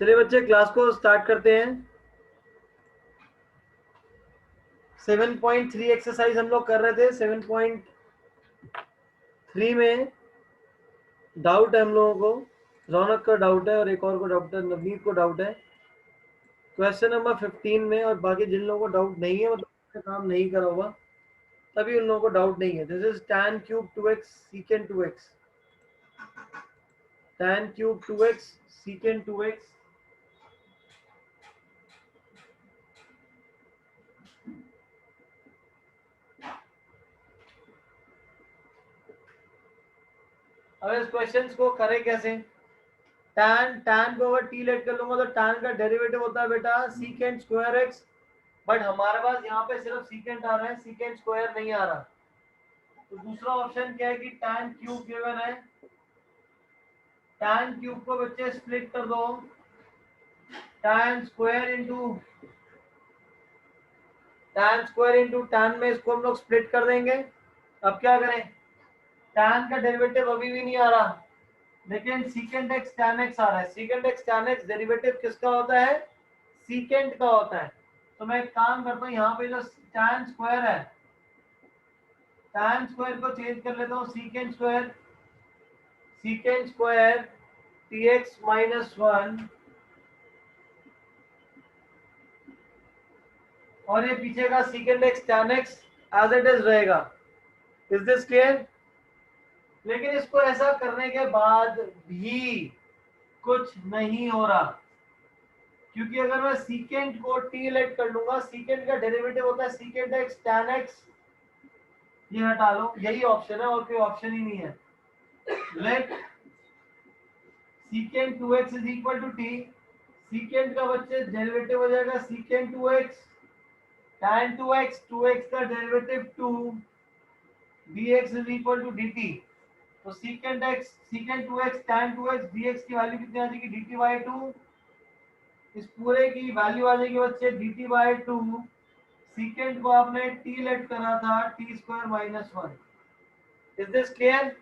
चलिए बच्चे क्लास को स्टार्ट करते हैं। 7.3 एक्सरसाइज हम लोग कर रहे थे। 7.3 में डाउट है हम लोगों को, रौनक का डाउट है और एक और को डाउट है, नवनीत को डाउट है क्वेश्चन नंबर 15 में। और बाकी जिन लोगों को डाउट नहीं है, मतलब काम नहीं करा होगा, तभी उन लोगों को डाउट नहीं है। This is tan cube 2x secant 2x, tan cube 2x secant 2x। अब इस क्वेश्चन को करें कैसे? tan को अगर t लेट कर लूंगा तो tan का डेरिवेटिव होता है बेटा secant स्क्वायर x, बट हमारे पास यहाँ पे सिर्फ secant आ रहा है, secant स्क्वायर नहीं आ रहा। तो दूसरा ऑप्शन क्या है कि tan क्यूब गिवन है, tan क्यूब को बच्चे स्प्लिट कर दो, tan स्क्वायर इंटू tan में इसको हम लोग स्प्लिट कर देंगे। अब क्या करें, tan का डेरिवेटिव अभी भी नहीं आ रहा, लेकिन secant x tan x आ रहा है। secant x tan x derivative किसका होता है? secant का होता है। तो मैं एक काम करता हूँ, यहाँ पे जो tan स्क्वायर है, tan स्क्वायर को चेंज कर लेता हूँ secant स्क्वायर tx माइनस 1, और ये पीछे का secant x tan x as it is रहेगा। Is this clear? लेकिन इसको ऐसा करने के बाद भी कुछ नहीं हो रहा, क्योंकि अगर मैं secant को t लेट कर लूंगा, secant का डेरिवेटिव होता है secant x tan x, ये हटा लो, यही ऑप्शन है और कोई ऑप्शन ही नहीं है। Let secant 2x is equal to t, secant का बच्चे डेरिवेटिव हो जाएगा secant 2x tan 2x, 2x का derivative 2, dx is equal to dt। तो secant 2x tan 2x dx की वैल्यू कितनी आ जाएगी? dt by 2। इस पूरे की वैल्यू आ जाएगी बच्चे dt बाय 2। secant को आपने t लेट करा था t square minus 1। Is this clear?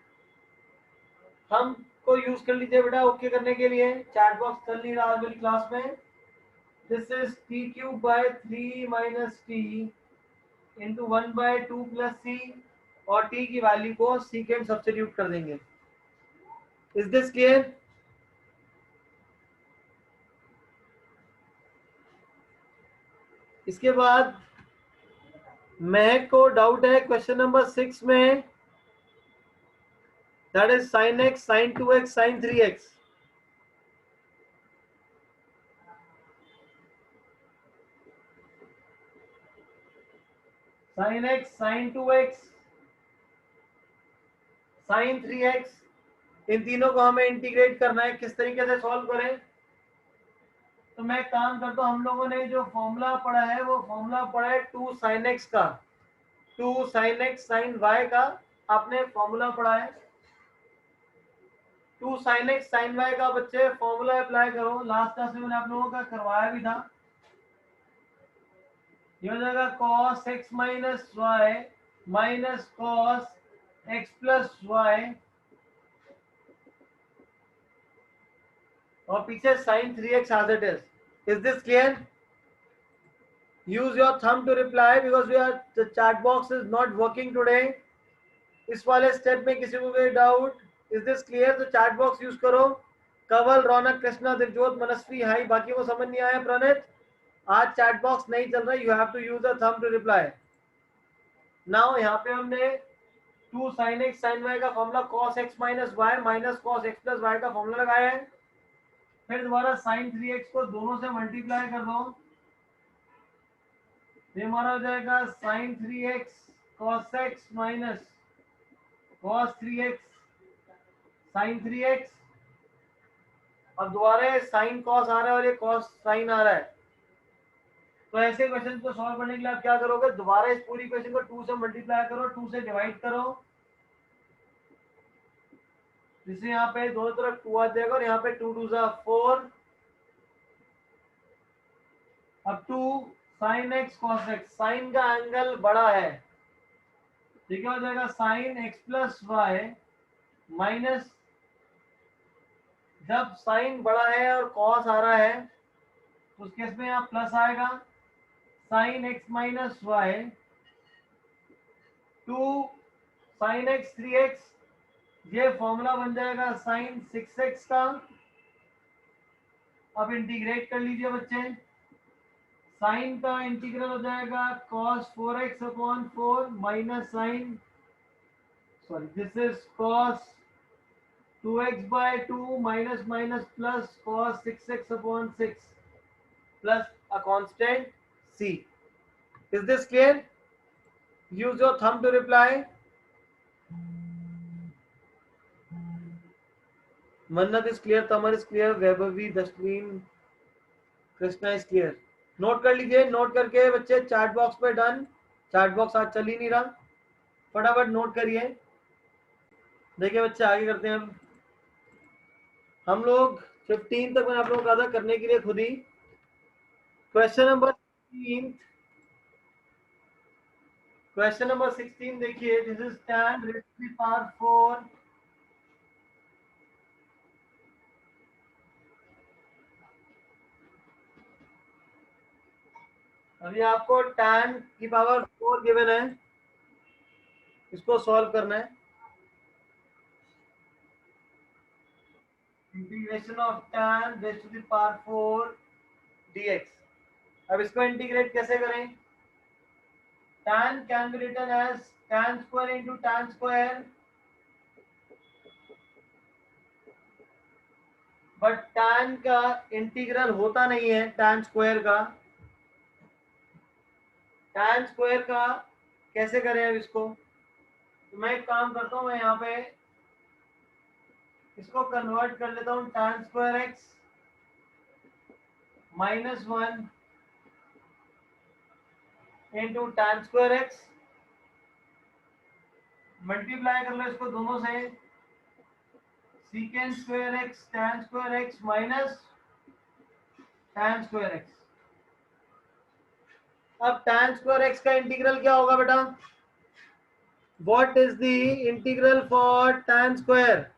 हम को यूज कर लीजिए बेटा ओके करने के लिए। चैट बॉक्स चल नहीं रहा आज वाली क्लास में। This is t cube by 3 minus t into 1 by 2 plus c, और t की वैल्यू को secant सब्स्टिट्यूट कर देंगे। Is this clear? इसके बाद महक को डाउट है क्वेश्चन नंबर 6 में, that is sin x sin 2x sin 3x। sin x sin 2x sin 3x, इन तीनों को हमें इंटीग्रेट करना है। किस तरीके से सॉल्व करें? तो मैं काम करता हूं, हम लोगों ने जो फॉर्मूला पढ़ा है वो फॉर्मूला पढ़ा है 2 sin x का, 2 sin x sin y का आपने फॉर्मूला पढ़ा है। 2 sin x sin y का बच्चे फॉर्मूला अप्लाई करो, लास्ट क्लास में मैंने आप लोगों का करवाया भी था। ये हो जाएगा cos x minus y minus cos x plus y, और पीछे sin 3x as it is. Is this clear? Use your thumb to reply because the chat box is not working today. इस वाले स्टेप में किसी को कोई doubt? Is this clear? तो chat box use करो। कवल, रौनक, कृष्णा, दिलजोत, मनस्वी, हाई। बाकी को समझ नहीं आया प्रणित? आज चैट बॉक्स नहीं चल रहा, you have to use a thumb to reply. Now यहाँ पे हमने 2 sin x sin y का formula cos x minus y minus cos x plus y का फॉर्मूला लगाया है। फिर दोबारा sin 3x को दोनों से मल्टीप्लाई कर दो, ये हमारा हो जाएगा sin 3x cos x minus cos 3x sin 3x। अब दोबारा sin cos आ रहा है और ये cos sin आ रहा है। तो ऐसे क्वेश्चन को सॉल्व करने के लिए आप क्या करोगे? दोबारा इस पूरी क्वेश्चन को 2 से मल्टीप्लाई करो, 2 से डिवाइड करो, जिससे यहाँ पे दोनों तरफ 2 आ जाएगा और यहाँ पे 2 2 जा 4। अब 2 sin x cos x, sine का एंगल बड़ा है, ठीक है, हो जाएगा sin x plus y minus, जब साइन बड़ा है और कॉस आ रहा है तो उस केस में यहाँ प्लस आएगा, sine x minus y two sine x 3x, ये फॉर्मूला बन जाएगा साइन 6x का। अब इंटीग्रेट कर लीजिए बच्चे, साइन का इंटीग्रल हो जाएगा cos 4x upon 4 minus sine, sorry this is cos 2x by 2 minus minus plus cos 6x upon 6 plus a constant c. Is this clear? Use your thumb to reply. Mannat is clear, Tamar is clear, Vaibhavi, Dasleen, Krishna is clear. Note कर लीजिए, note करके बच्चे chat box पे done. Chat box आज चल ही नहीं रहा, फटाफट नोट करिए। देखिए बच्चे आगे करते हैं। हम लोग 15 तक मैंने आप लोगों को कहा था करने के लिए खुद ही। क्वेश्चन नंबर 16, क्वेश्चन नंबर 16 देखिए, this is tan raised to the power 4 अभी आपको tan की पावर 4 गिवन है, इसको सॉल्व करना है। Integration of tan raised to the power 4 dx। अब इसको इंटीग्रेट कैसे करें? tan can be written as tan square into tan square, but tan का इंटीग्रल होता नहीं है tan स्क्वायर का। tan स्क्वायर का कैसे करें अब इसको? तो मैं एक काम करता हूँ, मैं यहाँ पे इसको कन्वर्ट कर लेता हूँ tan square x minus 1 into tan square x, multiply कर लो इसको दोनों से, सीकेंड square x tan square x minus tan square x. अब tan स्क्वायर एक्स का इंटीग्रल क्या होगा बेटा? What is the integral for tan square?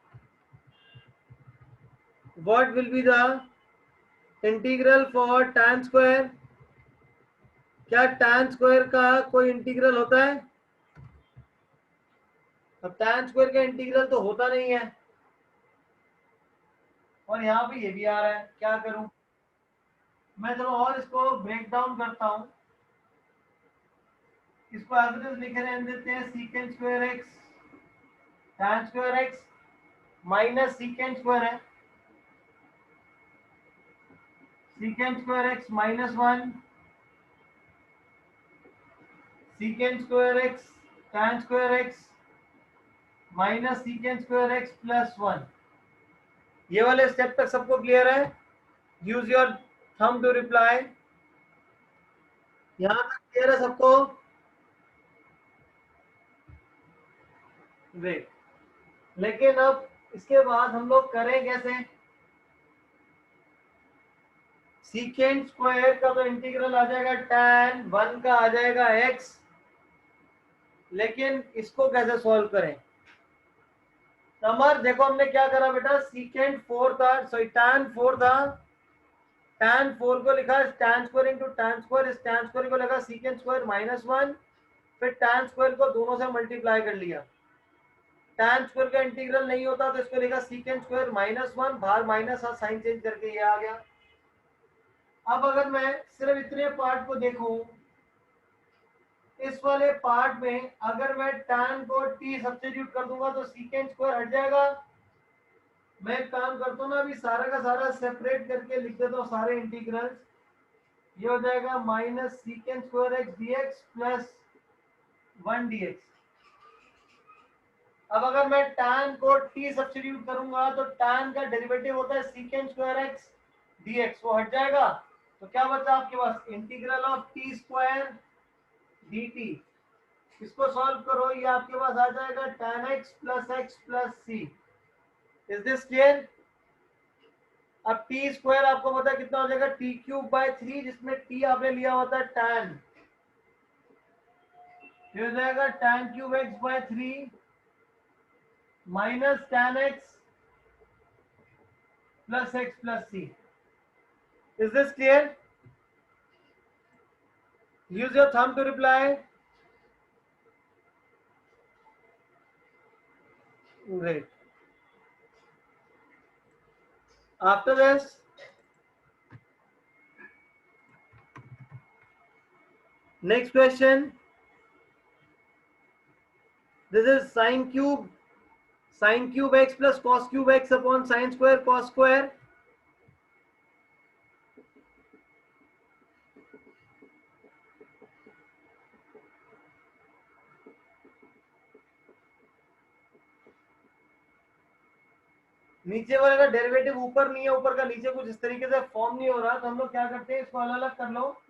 What will be the integral for tan square? क्या tan स्क्वायर का कोई इंटीग्रल होता है? अब tan स्क्वायर का इंटीग्रल तो होता नहीं है, और यहाँ पे ये भी आ रहा है, क्या करूं मैं? चलो और इसको ब्रेक डाउन करता हूं, इसको एज लिखे रहने देते हैं, secant square x tan square x minus secant square है, secant square x minus 1 secant square x tan square x minus secant square x plus 1। ये वाले स्टेप तक सबको क्लियर है? Use your thumb to reply. यहां तक clear है सबको? ग्रेट। लेकिन अब इसके बाद हम लोग करें कैसे? सीकेंड स्क्वायर का तो इंटीग्रल आ जाएगा tan 1 का आ जाएगा x, लेकिन इसको कैसे सॉल्व करें? नंबर देखो हमने क्या करा बेटा, सीकेंड 4 था, सॉरी tan 4 था, tan 4 को लिखा tan square into tan square, इस tan स्क्वायर को लगा सीकेंड स्क्वायर माइनस 1, फिर tan स्क्वायर को दोनों से मल्टीप्लाई कर लिया। tan स्क्वायर का इंटीग्रल नहीं होता तो इसको लिखा सीकेंड स्क्वायर माइनस 1, बाहर माइनस और साइन चेंज करके ये आ गया। अब अगर मैं सिर्फ इतने पार्ट को देखूं, इस वाले पार्ट में अगर मैं tan को t सब्स्टिट्यूट कर दूंगा तो सीकेंड स्क्वायर हट जाएगा। मैं एक काम करता हूँ ना, अभी सारा का सारा सेपरेट करके लिख देता हूँ सारे इंटीग्रल्स। ये हो जाएगा minus secant square x D x plus 1 dx। अब अगर मैं tan को t सब्स्टिट्यूट करूंगा तो tan का डेरिवेटिव होता है सीकेंड स्क्वायर एक्स dx, वो हट जाएगा। तो क्या बचा आपके पास? Integral of t square dt। इसको सॉल्व करो, ये आपके पास आ जाएगा tan x plus c। Is this clear? अब t स्क्वायर आपको पता है कितना हो जाएगा, t क्यूब बाय 3, जिसमें t आपने लिया होता है tan, ये हो जाएगा tan cube x by 3 minus tan x plus x plus c. Is this clear? Use your thumb to reply. Great. After this, next question. This is sine cube x plus cos cube x upon sine square cos square. नीचे वाले का derivative ऊपर नहीं है, ऊपर का नीचे कुछ इस तरीके से फॉर्म नहीं हो रहा, तो हम लोग क्या करते हैं, इसको अलग अलग कर लो.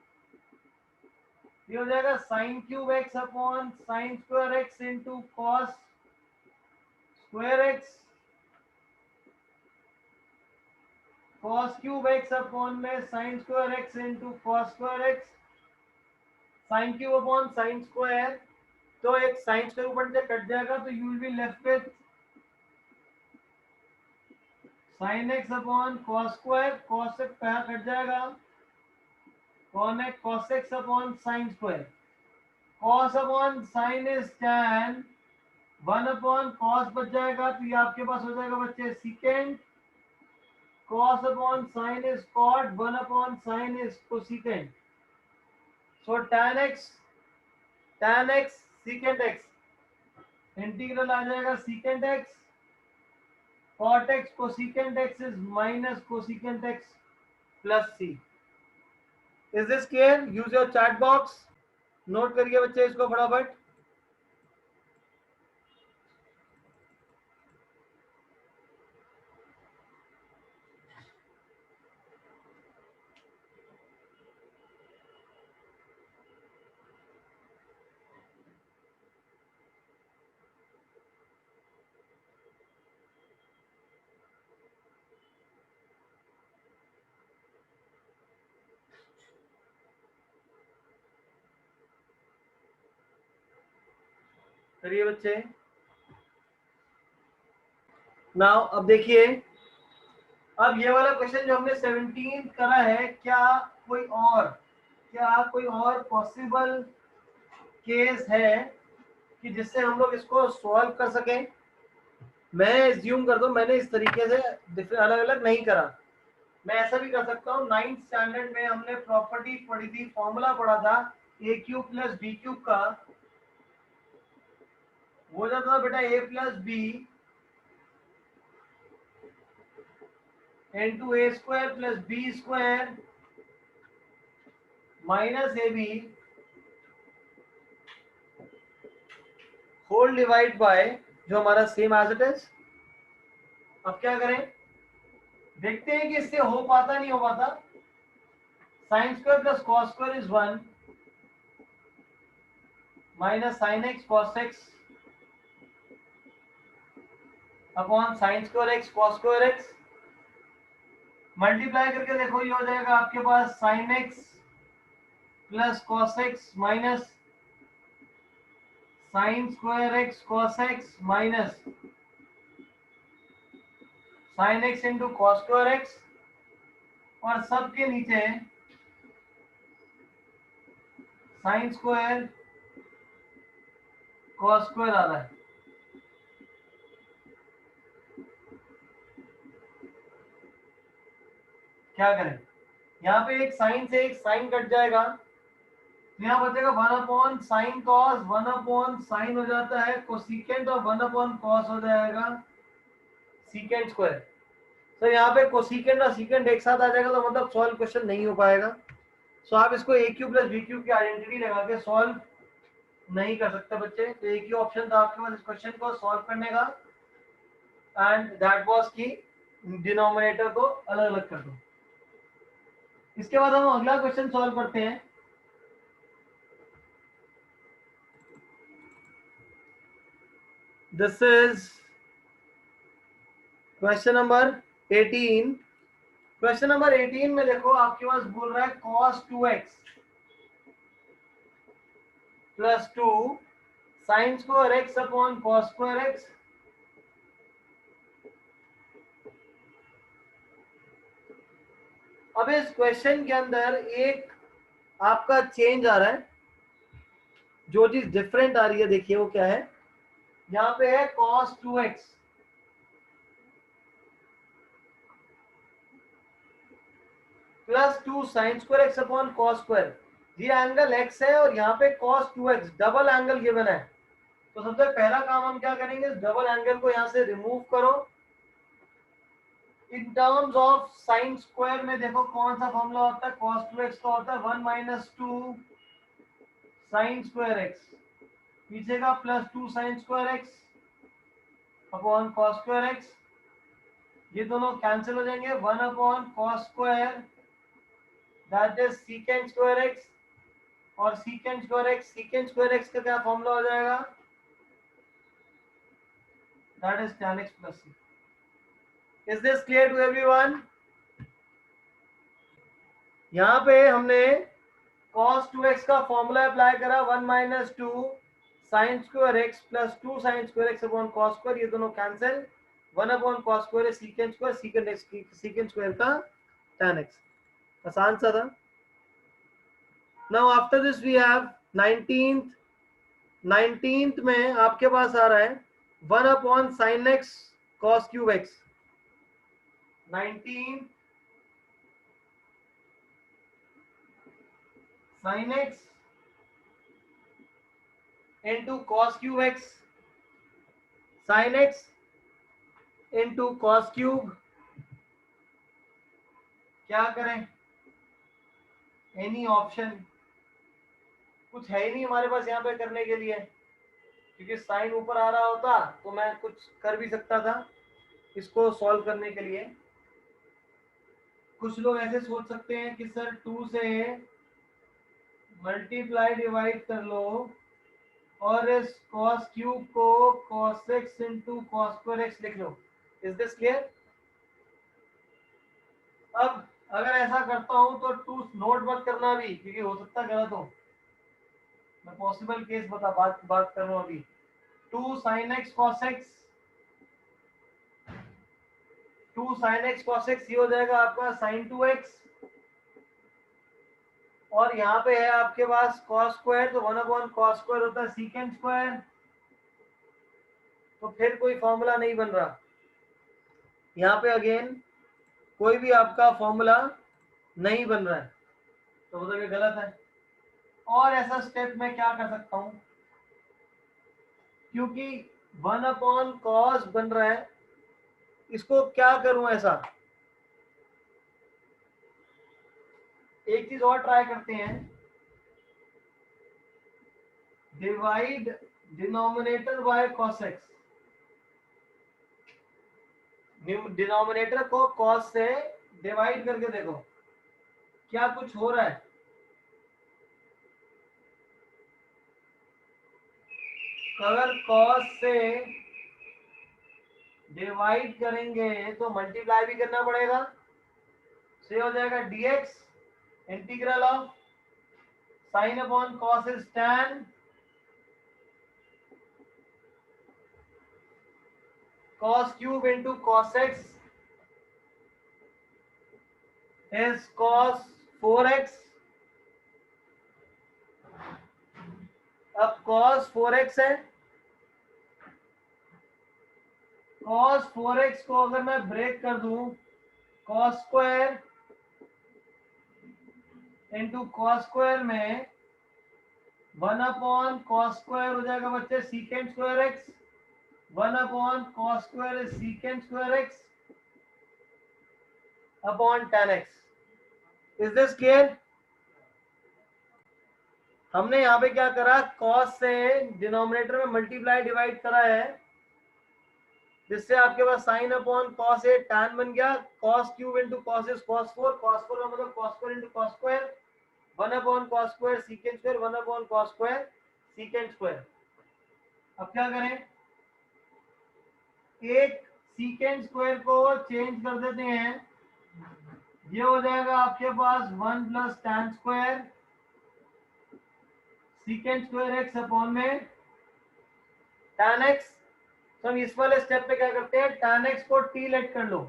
ये हो जाएगा sine cube x upon sine square x into cos square x, cos cube x upon में sine square x into cos square x, sine cube upon sine square, तो एक साइन स्क्वायर ऊपर से कट जाएगा, तो you will be left with sine x upon cos square, cos से क्या cut जाएगा, cos x upon sine square, cos upon sine is tan, 1 upon cos बच जाएगा, तो ये आपके पास हो जाएगा बच्चे secant, cos upon sine is cot, 1 upon sine is cosecant, so tan x secant x, integral आ जाएगा secant x, cot x cosecant x is minus cosecant x plus c. Is this clear? Use your chat box. Note करिए बच्चे इसको फटाफट. करिए बच्चे. Now अब देखिए, अब ये वाला क्वेश्चन जो हमने 17 करा है, क्या कोई और पॉसिबल केस है कि जिससे हम लोग इसको सॉल्व कर सकें? मैं एज्यूम कर दूं, मैंने इस तरीके से अलग अलग नहीं करा, मैं ऐसा भी कर सकता हूँ. 9th स्टैंडर्ड में हमने प्रॉपर्टी पढ़ी थी, फॉर्मूला पढ़ा था A cube plus B cube का, वो जाता था बेटा a plus B into A square plus B square minus A B whole divide by, जो हमारा सेम एज इट इज. अब क्या करें, देखते हैं कि इससे हो पाता नहीं हो पाता. Sine square plus cos square is 1 minus sine x cos x upon sine square x cos square x, multiply करके देखो, ये हो जाएगा आपके पास sine x plus cos x minus sine square x cos x minus sine x into cos square x, और सबके नीचे साइन स्क्वायर कॉस स्क्वायर आ रहा है. क्या करें, यहाँ पे एक साइन से एक साइन कट जाएगा, तो यहाँ बचेगा 1 upon sine cos, 1 upon sign हो जाता है कोसिकेंट, और 1 अपॉन कॉस हो जाएगा सीकेंट स्क्वायर. तो यहाँ पे कोसिकेंट और सीकेंट एक साथ आ जाएगा, तो मतलब सॉल्व क्वेश्चन नहीं हो पाएगा. सो आप इसको ए क्यूब प्लस बी क्यूब की आइडेंटिटी लगा के सॉल्व नहीं कर सकते बच्चे. तो एक ही ऑप्शन था आपके पास इस क्वेश्चन को सॉल्व करने का, एंड दैट वाज की डिनोमिनेटर को अलग अलग कर दो. इसके बाद हम अगला क्वेश्चन सॉल्व करते हैं. This is question number 18. Question number 18 में देखो आपके पास बोल रहा है cos 2x plus 2 sine square x upon cos square x अब इस क्वेश्चन के अंदर एक आपका चेंज आ रहा है, जो चीज डिफरेंट आ रही है देखिए वो क्या है। यहाँ पे है cos 2x plus 2 sine square x upon cos square. ये एंगल x है और यहाँ पे cos 2x double angle given है। तो सबसे पहला काम हम क्या करेंगे, डबल एंगल को यहाँ से रिमूव करो। In terms of sine square में देखो कौन सा फॉर्मूला होता है, cos 2x का होता है 1 माइनस 2 साइन स्क्वायर एक्स, पीछे का plus 2 sine square x upon cos square x. ये दोनों कैंसिल हो जाएंगे, 1 upon cos square that is secant square x, और सीकेंड स्क्वायर एक्स का क्या फॉर्मूला हो जाएगा, that is tan x plus c। Is this clear to everyone? यहाँ पे हमने cos 2x का फॉर्मूला अप्लाई करा, 1 minus 2 sine square x plus 2 sine square x upon cos square, ये दोनों cancel, 1 upon cos square secant square का tan x। आसान सा था। Now after this we have 19th में आपके पास आ रहा है 1 upon sine x cos cube x. 19 sine x into cos cube x, sine x into cos cube. क्या करें, एनी ऑप्शन, कुछ है ही नहीं हमारे पास यहाँ पे करने के लिए, क्योंकि साइन ऊपर आ रहा होता तो मैं कुछ कर भी सकता था इसको सॉल्व करने के लिए। कुछ लोग ऐसे सोच सकते हैं कि सर 2 से मल्टीप्लाई डिवाइड कर लो और इस cos क्यूब को cos x into cos square x लिख लो। Is this clear? अब अगर ऐसा करता हूं तो 2 नोट मत करना भी, क्योंकि हो सकता है गलत हो। मैं पॉसिबल केस बात कर रहा हूं अभी। 2 sin x cos x, 2 sin x cos x, ये हो जाएगा आपका sin 2x, और यहाँ पे है आपके पास cos स्क्वायर, तो 1 अपॉन cos स्क्वायर होता है सीकेंड स्क्वायर। तो फिर कोई फॉर्मूला नहीं बन रहा यहाँ पे, अगेन कोई भी आपका फॉर्मूला नहीं बन रहा है, तो मतलब ये गलत है। और ऐसा स्टेप मैं क्या कर सकता हूं, क्योंकि 1 अपॉन कॉस बन रहा है, इसको क्या करूं ऐसा, एक चीज और ट्राई करते हैं, divide denominator by cos x। Denominator को cos से डिवाइड करके देखो क्या कुछ हो रहा है। अगर cos से डिवाइड करेंगे तो मल्टीप्लाई भी करना पड़ेगा, से हो जाएगा dx integral of sine upon cos is tan cos cube into cos x is cos 4x। अब cos 4x है, cos 4x को अगर मैं ब्रेक कर दूं, cos square into cos square में 1 अपॉन cos स्क्वायर हो जाएगा बच्चे सीकेंड square x, 1 upon cos square is secant square x upon tan x। Is this clear? हमने यहाँ पे क्या करा, cos से डिनोमिनेटर में मल्टीप्लाई डिवाइड करा है, जिससे आपके पास sine upon cos A tan बन गया, cos cube into cos is cos 4, cos 4 का मतलब cos square into cos square, 1 upon cos square secant square, 1 upon cos square secant square. अब क्या करें, एक सीकेंड स्क्वायर को चेंज कर देते हैं, ये हो जाएगा आपके पास 1 plus tan square secant square x upon में tan x। तो हम इस वाले स्टेप पे क्या करते हैं, tan x को t लेट कर लो,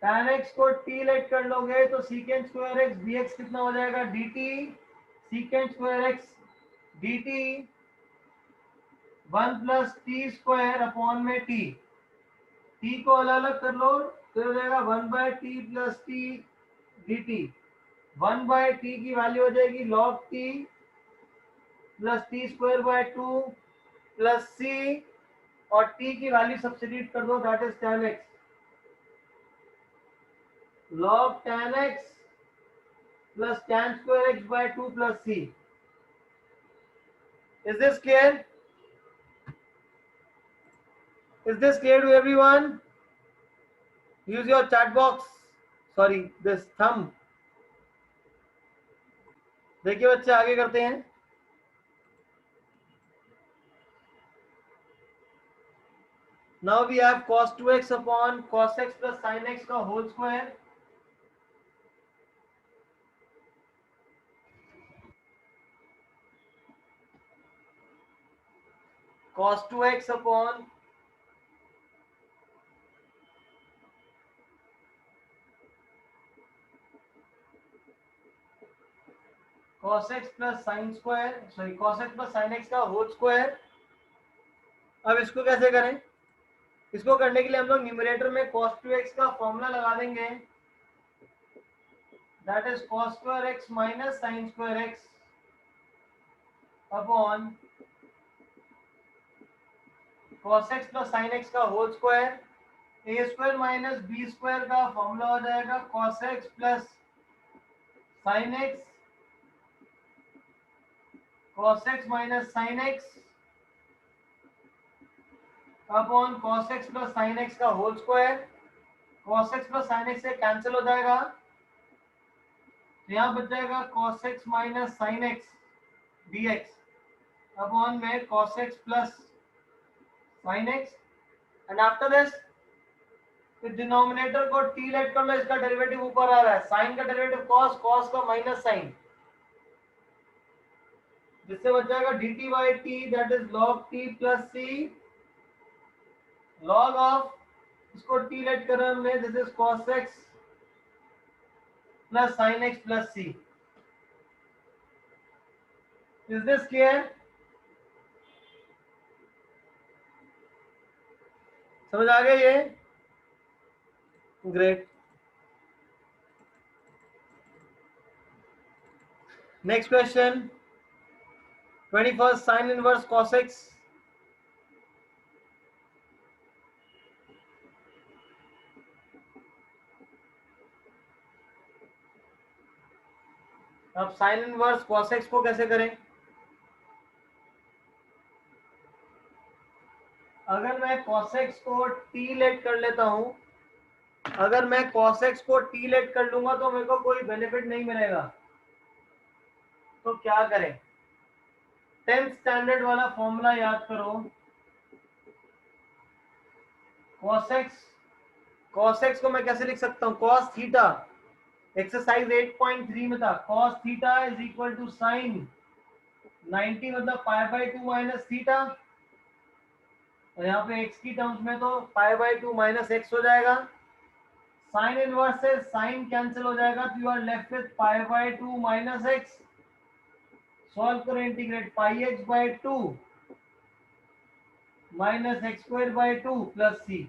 tan x को t लेट कर लोगे तो secant स्क्वायर x dx कितना हो जाएगा, dt secant square x dt 1 plus t square upon में t, t को अलग अलग कर लो तो हो जाएगा 1 by t plus t dt। 1 by t की वैल्यू हो जाएगी log t plus t square by 2 plus c, और t की वैल्यू सब्स्टिट्यूट कर दो, that is tan x log tan x plus tan square x by 2 plus c. Is this clear? Is this clear to everyone? Use your chat box, sorry, this thumb. देखिए बच्चे आगे करते हैं। Now we have cos 2x upon cos x plus sin x का whole square। cos 2x upon cos x plus sin square, sorry cos x plus sin x का whole square। अब इसको कैसे करें? इसको करने के लिए हम लोग न्यूमरेटर में cos 2x का फॉर्मूला लगा देंगे, that is cos square x minus sin square x upon cos x plus sin x का whole square. A square minus B square का फॉर्मूला हो जाएगा cos x plus sin x cos x minus sin x upon cos x plus sin x का whole square. cos x plus sin x से cancel हो जाएगा, तो यहाँ बच जाएगा cos x minus sin x dx upon में cos x plus sin x, and after this तो डिनोमिनेटर को t लेट कर लो, इसका डेरिवेटिव ऊपर आ रहा है, साइन का डेरिवेटिव cos, cos का माइनस साइन, जिससे बच जाएगा dt by T, that is log t plus c log of, इसको t लेट कर रहे हमने, this is cos x plus sin x plus c। Is this clear? समझ आ गया ये? Great. Next question 21st sin inverse cos x। अब sin inverse cos x को कैसे करें? अगर मैं cos x को t लेट कर लेता हूं, अगर मैं cos x को t लेट कर लूंगा तो मेरे को कोई बेनिफिट नहीं मिलेगा, तो क्या करें? 10th स्टैंडर्ड वाला फॉर्मूला याद करो, cos x को मैं कैसे लिख सकता हूं? cos थीटा, एक्सरसाइज 8.3 में था, cos theta is equal to sine 90 मतलब पाई बाई 2 माइनस थीटा, और यहाँ पे x की टर्म्स में तो पाई बाई 2 माइनस एक्स हो जाएगा। साइन इनवर्स से साइन कैंसिल हो जाएगा, तो you are left with pi by 2 minus x. Solve करो, integrate pi x by 2 minus x square by 2 plus C.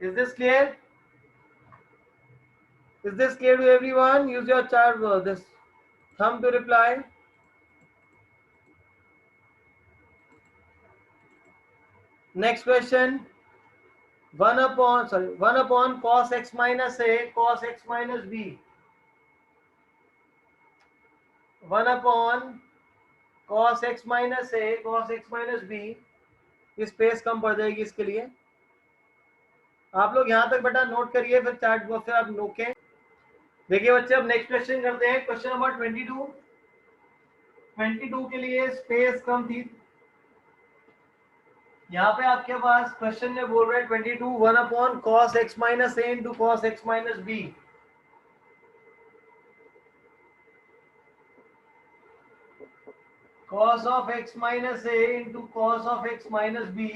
Is this clear? Is this clear to everyone? Use your chart, this thumb to reply. Next question. 1 upon cos x minus a cos x minus b। 1 upon cos x minus a cos x minus b, space कम पड़ जाएगी इसके लिए। आप लोग यहाँ तक बेटा नोट करिए, फिर चार्ट बॉक्स से आप नोकें। देखिए बच्चे, अब नेक्स्ट क्वेश्चन करते हैं, क्वेश्चन नंबर 22। 22 के लिए स्पेस कम थी, यहाँ पे आपके पास क्वेश्चन में बोल रहे हैं 22 1 upon cos x minus a into cos x minus b। cos of x minus a into cos of x minus b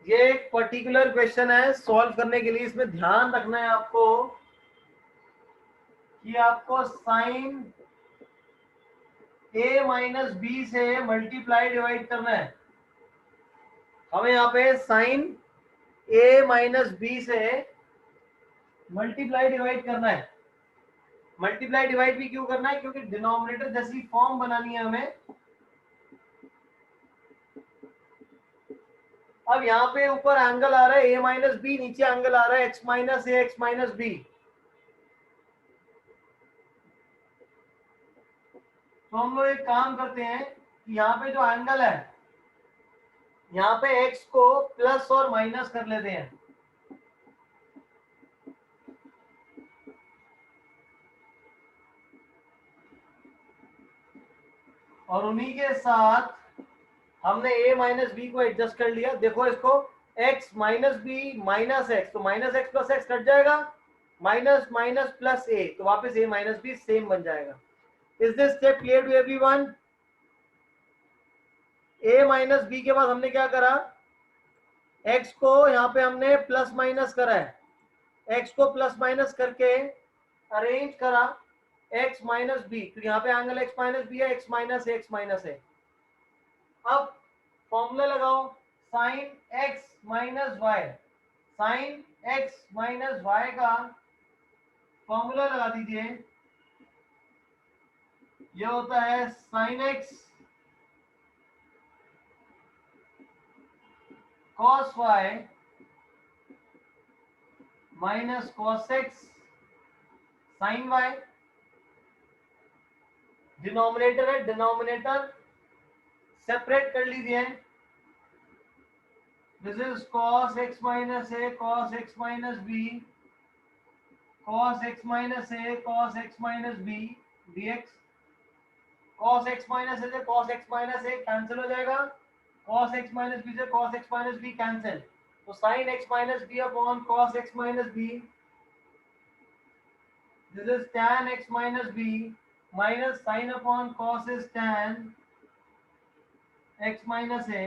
ये एक पर्टिकुलर क्वेश्चन है, सॉल्व करने के लिए इसमें ध्यान रखना है आपको कि आपको साइन a माइनस बी से मल्टीप्लाई डिवाइड करना है। हमें यहाँ पे साइन a माइनस बी से मल्टीप्लाई डिवाइड करना है। मल्टीप्लाई डिवाइड भी क्यों करना है? क्योंकि डिनोमिनेटर जैसी फॉर्म बनानी है हमें। अब यहाँ पे ऊपर एंगल आ रहा है a माइनस बी, नीचे एंगल आ रहा है x माइनस ए एक्स माइनस बी। तो हम लोग एक काम करते हैं कि यहाँ पे जो एंगल है, यहाँ पे x को प्लस और माइनस कर लेते हैं। और उन्हीं के साथ हमने a माइनस बी को एडजस्ट कर लिया। देखो इसको, x minus B minus x, तो minus x plus x cut जाएगा, माइनस माइनस प्लस a, तो वापस a माइनस बी सेम बन जाएगा। Is this step clear to everyone? a minus B के बाद हमने क्या करा, x को यहाँ पे हमने प्लस माइनस करा है, x को प्लस माइनस करके अरेंज करा x माइनस बी, तो यहाँ पे एंगल x माइनस बी है, x माइनस है। अब फॉर्मूला लगाओ, sine x minus y, sine x minus y का फॉर्मूला लगा दीजिए। ये होता है sine x cos y minus cos x sine y. Denominator है, डिनोमिनेटर सेपरेट कर लीजिए। This is cos x minus a cos x minus b, cos x minus a cos x minus b dx। Cos x minus a से cos x minus a cancel हो जाएगा, cos x minus b से cos x minus b cancel, तो sine x minus b upon cos x minus b. This is tan x minus b minus sin upon cos is tan x minus a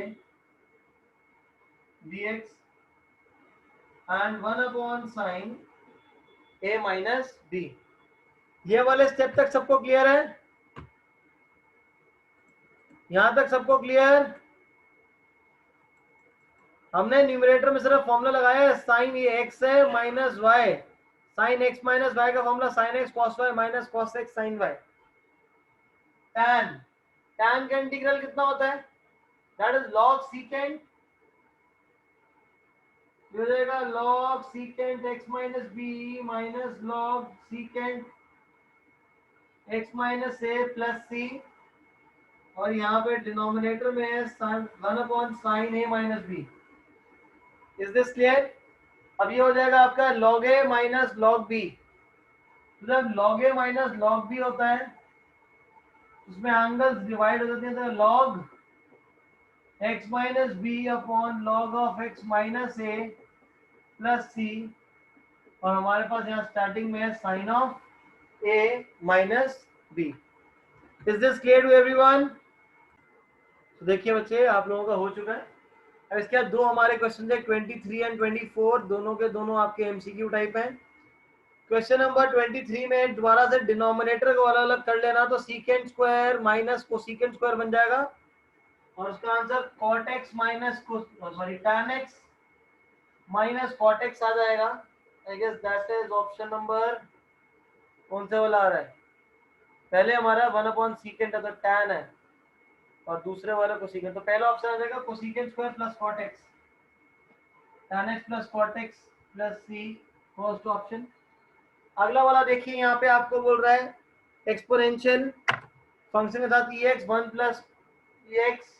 dx and 1 upon sin a minus b। ये वाले step तक सबको clear है? यहां तक सबको clear? हमने numerator में सिर्फ फॉर्मूला लगाया है, साइन ये एक्स है minus y, sine x minus y का formula sine x cos y minus cos x sine y. tan, tan का इंटीग्रल कितना होता है? दैट इज log secant, हो जाएगा log secant x minus B minus log secant x minus a plus c, और यहाँ पे डिनोमिनेटर में है 1 upon sine a minus b. Is this clear? अब ये हो जाएगा आपका log a minus log b। जब log a minus log b होता है उसमें एंगल्स डिवाइड हो जाते हैं, तो log x minus b upon log of x minus a plus c, और हमारे पास यहाँ स्टार्टिंग में है sine of a minus b. Is this clear to everyone? तो देखिए बच्चे, आप लोगों का हो चुका है। अब इसके बाद दो हमारे क्वेश्चन है 23 एंड 24, दोनों के दोनों आपके एमसीक्यू टाइप हैं। क्वेश्चन नंबर 23 में दोबारा से डिनोमिनेटर को अलग अलग कर लेना, तो secant square minus cosecant square बन जाएगा, और उसका answer cot x minus tan x minus cot x आ जाएगा। I guess that is option number, कौन से वाला आ रहा है? पहले हमारा 1 अपॉन सीकेंट है तो tan है, और दूसरे वाला कोसेकेंट, तो पहला ऑप्शन आ जाएगा cosecant square plus cot x, tan x plus cot x plus c, first option. अगला वाला देखिए, यहाँ पे आपको बोल रहा है एक्सपोनेंशियल फंक्शन के साथ ex 1 plus ex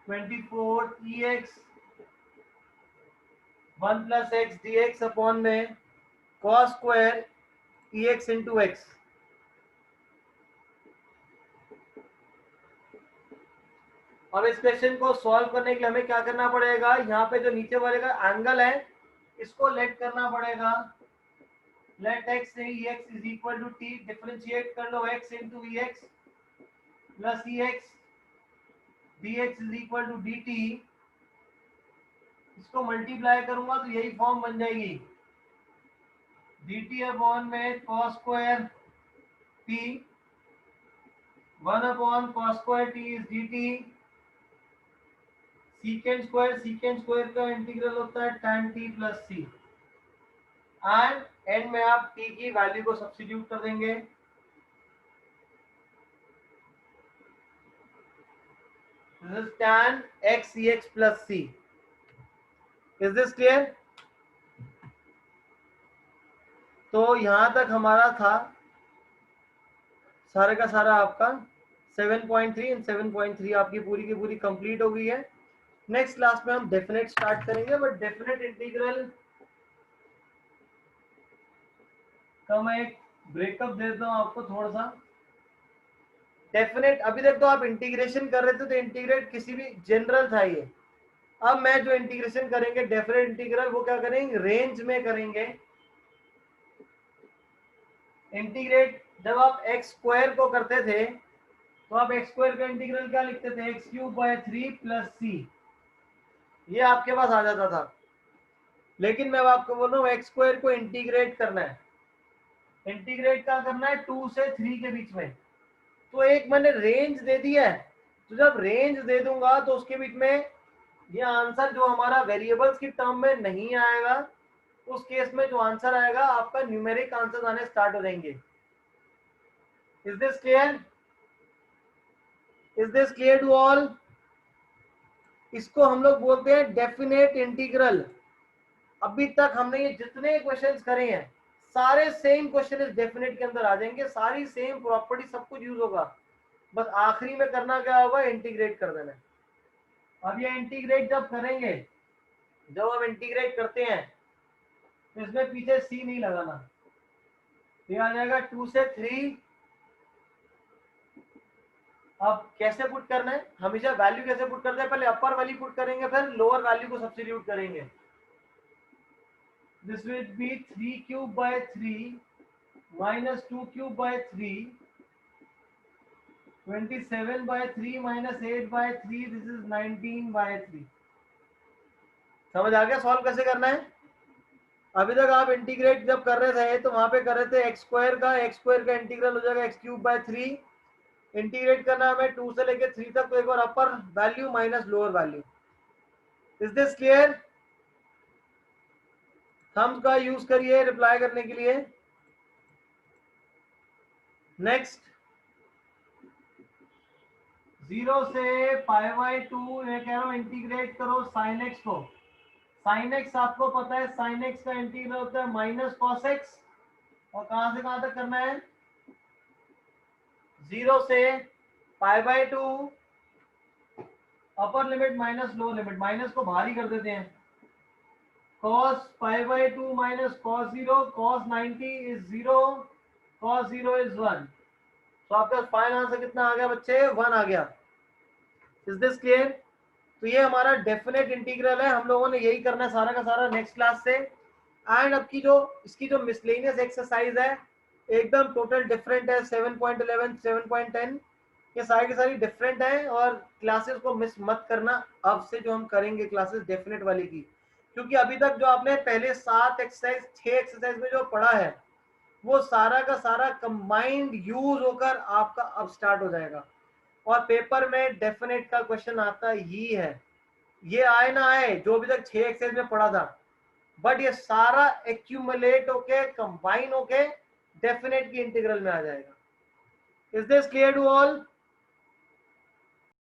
24 ex 1 plus x dx upon में cos square ex into x. अब इस क्वेश्चन को सॉल्व करने के लिए हमें क्या करना पड़ेगा, यहाँ पे जो नीचे वाले का एंगल है इसको लेट करना पड़ेगा। लेट x से ex is equal to t, differentiate कर लो x into ex plus ex dx is equal to dt इसको मल्टीप्लाई करूंगा तो यही फॉर्म बन जाएगी, dt अपॉन में cos square t, 1 upon cos square t is dt, secant square का इंटीग्रल होता है tan t plus c, and end में आप t की वैल्यू को सब्स्टिट्यूट कर देंगे। This is tan x cx plus c. Is this clear? तो यहां तक हमारा था सारे का सारा आपका 7.3 एंड 7.3 आपकी पूरी की पूरी कंप्लीट हो गई है। नेक्स्ट क्लास में हम डेफिनेट स्टार्ट करेंगे, बट डेफिनेट इंटीग्रल का मैं एक ब्रेकअप देता हूं आपको थोड़ा सा। डेफिनेट अभी तक तो आप इंटीग्रेशन कर रहे थे तो इंटीग्रेट किसी भी जनरल था ये। अब मैं जो इंटीग्रेशन करेंगे डेफिनेट इंटीग्रल वो क्या करेंगे, रेंज में करेंगे। इंटीग्रेट जब आप एक्स स्क्वायर को करते थे तो आप एक्स स्क्वायर का इंटीग्रल क्या लिखते थे, एक्स क्यूब बाय 3 प्लस सी, ये आपके पास आ जाता था। लेकिन मैं आपको बोल रहा हूँ एक्स स्क्वायर को इंटीग्रेट करना है। इंटीग्रेट क्या करना है, 2 से 3 के बीच में। तो एक मैंने रेंज दे दिया है, तो जब रेंज दे दूंगा तो उसके बीच में ये आंसर जो हमारा वेरिएबल्स की टर्म में नहीं आएगा, उस केस में जो आंसर आएगा आपका न्यूमेरिक आंसर आने स्टार्ट हो जाएंगे। Is this clear? Is this clear to all? इसको हम लोग बोलते हैं डेफिनेट इंटीग्रल। अभी तक हमने ये जितने क्वेश्चंस करे हैं सारे सेम क्वेश्चन इस डेफिनेट के अंदर आ जाएंगे, सारी सेम प्रॉपर्टी सब कुछ यूज होगा, बस आखिरी में करना क्या होगा, इंटीग्रेट कर देना है। अब ये इंटीग्रेट जब करेंगे, जब हम इंटीग्रेट करते हैं तो इसमें पीछे सी नहीं लगाना, ये आ जाएगा 2 से 3। अब कैसे पुट करना है, हमेशा वैल्यू कैसे पुट करते हैं, पहले अपर वैल्यू पुट करेंगे फिर लोअर वैल्यू को सब्स्टिट्यूट करेंगे। This will be 3 cube by 3 minus 2 cube by 3, 27 by 3 minus 8 by 3, this is 19 by 3। समझ आ गया सॉल्व कैसे करना है? अभी तक आप इंटीग्रेट जब कर रहे थे तो वहां पे कर रहे थे एक्स स्क्वायर का इंटीग्रल हो जाएगा एक्स क्यूब बाय 3। इंटीग्रेट करना है हमें 2 से लेके 3 तक, तो एक बार upper value minus lower value. Is this clear? Thumb का यूज करिए रिप्लाई करने के लिए। नेक्स्ट 0 से पाई बाय 2 मैं कह रहा हूं इंटीग्रेट करो साइन एक्स को। साइन एक्स आपको पता है, साइन एक्स का इंटीग्रल होता है माइनस कॉस एक्स, और कहां से कहां तक करना है, 0 से pi by 2, upper limit minus lower limit, minus को बाहर ही कर देते हैं, cos pi by 2 minus cos 0, cos 90 is 0, cos 0 is 1। तो आपका फाइनल आंसर कितना आ गया बच्चे, 1 आ गया। Is this clear? तो ये हमारा डेफिनेट इंटीग्रल है, हम लोगों ने यही करना है सारा का सारा नेक्स्ट क्लास से। एंड अब की जो इसकी जो मिसलेनियस एक्सरसाइज है एकदम टोटल डिफरेंट है, 7.11 7.10 ये सारी की सारी डिफरेंट है, और क्लासेस को मिस मत करना अब से जो हम करेंगे क्लासेस डेफिनेट वाली की, क्योंकि अभी तक जो आपने पहले 7 एक्सरसाइज 6 एक्सरसाइज में जो पढ़ा है वो सारा का सारा कंबाइंड यूज होकर आपका अब स्टार्ट हो जाएगा, और पेपर में डेफिनेट का क्वेश्चन आता ही है। ये आए ना आए जो अभी तक 6 एक्सरसाइज में पढ़ा था, बट ये सारा एक्यूमुलेट होके कंबाइन होके डेफिनेट की इंटीग्रल में आ जाएगा। Is this clear to all?